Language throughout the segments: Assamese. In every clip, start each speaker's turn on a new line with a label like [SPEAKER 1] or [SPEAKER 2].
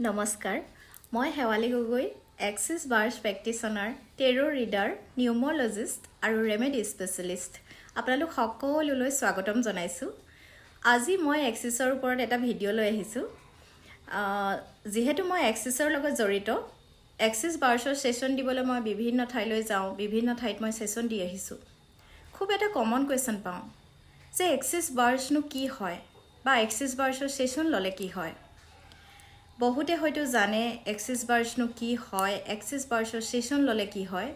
[SPEAKER 1] নমস্কাৰ মই হেৱালী গগৈ এক্সিছ বাৰ্ছ প্ৰেক্টিচনাৰ টেৰো ৰিডাৰ নিউম'লজিষ্ট আৰু ৰেমেডি স্পেচিয়েলিষ্ট আপোনালোক সকলোলৈ স্বাগতম জনাইছোঁ আজি মই এক্সিছৰ ওপৰত এটা ভিডিঅ' লৈ আহিছোঁ যিহেতু মই এক্সিছৰ লগত জড়িত এক্সিছ বাৰ্ছৰ ছেশ্যন দিবলৈ মই বিভিন্ন ঠাইলৈ যাওঁ বিভিন্ন ঠাইত মই ছেশ্যন দি আহিছোঁ খুব এটা কমন কুৱেশ্যন পাওঁ যে এক্সিছ বাৰ্ছনো কি হয় বা এক্সিছ বাৰ্ছৰ ছেশ্যন ল'লে কি হয় বহুতে হয়তো জানে এক্সিছ বাৰ্ছনো কি হয় এক্সিছ বাৰ্ছৰ ছেশ্যন ল'লে কি হয়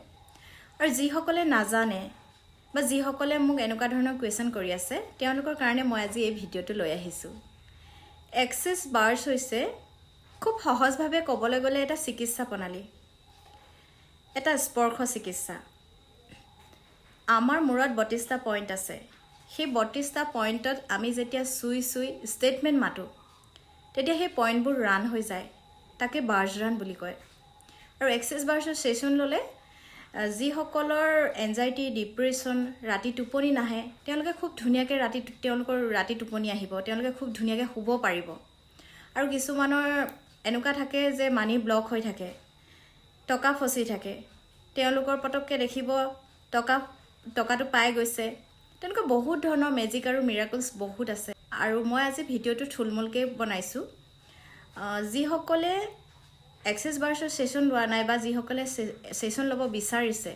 [SPEAKER 1] আৰু যিসকলে নাজানে বা যিসকলে মোক এনেকুৱা ধৰণৰ কুৱেশ্যন কৰি আছে তেওঁলোকৰ কাৰণে মই আজি এই ভিডিঅ'টো লৈ আহিছোঁ এক্সিছ বাৰ্ছ হৈছে খুব সহজভাৱে ক'বলৈ গ'লে এটা চিকিৎসা প্ৰণালী এটা স্পৰ্শ চিকিৎসা আমাৰ মূৰত 32টা পইণ্ট আছে সেই 32টা পইণ্টত আমি যেতিয়া চুই ষ্টেটমেণ্ট মাতোঁ তেতিয়া সেই পইণ্টবোৰ ৰান হৈ যায় তাকে বাৰ্ছ ৰান বুলি কয় আৰু এক্সিছ বাৰ্ছৰ ছেশ্যন ল'লে যিসকলৰ এনজাইটি ডিপ্ৰেশ্যন ৰাতি টোপনি নাহে তেওঁলোকে খুব ধুনীয়াকৈ তেওঁলোকৰ ৰাতি টোপনি আহিব তেওঁলোকে খুব ধুনীয়াকৈ শুব পাৰিব আৰু কিছুমানৰ এনেকুৱা থাকে যে মানি ব্লক হৈ থাকে টকা ফচি থাকে তেওঁলোকৰ পটককৈ দেখিব টকাটো পাই গৈছে তেনেকুৱা বহুত ধৰণৰ মেজিক আৰু মিৰাকলছ বহুত আছে আৰু মই আজি ভিডিঅ'টো থুলমূলকৈ বনাইছোঁ যিসকলে এক্সিছ বাৰ্ছৰ ছেশ্যন লোৱা নাই বা যিসকলে ছেশ্যন ল'ব বিচাৰিছে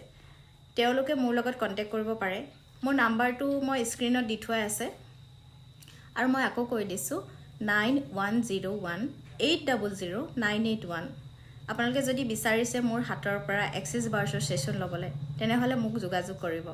[SPEAKER 1] তেওঁলোকে মোৰ লগত কণ্টেক্ট কৰিব পাৰে মোৰ নাম্বাৰটো মই স্ক্ৰীণত দি থোৱাই আছে আৰু মই আকৌ কৈ দিছোঁ 9101800981 আপোনালোকে যদি বিচাৰিছে মোৰ হাতৰ পৰা এক্সিছ বাৰ্ছৰ ছেশ্যন ল'বলৈ তেনেহ'লে মোক যোগাযোগ কৰিব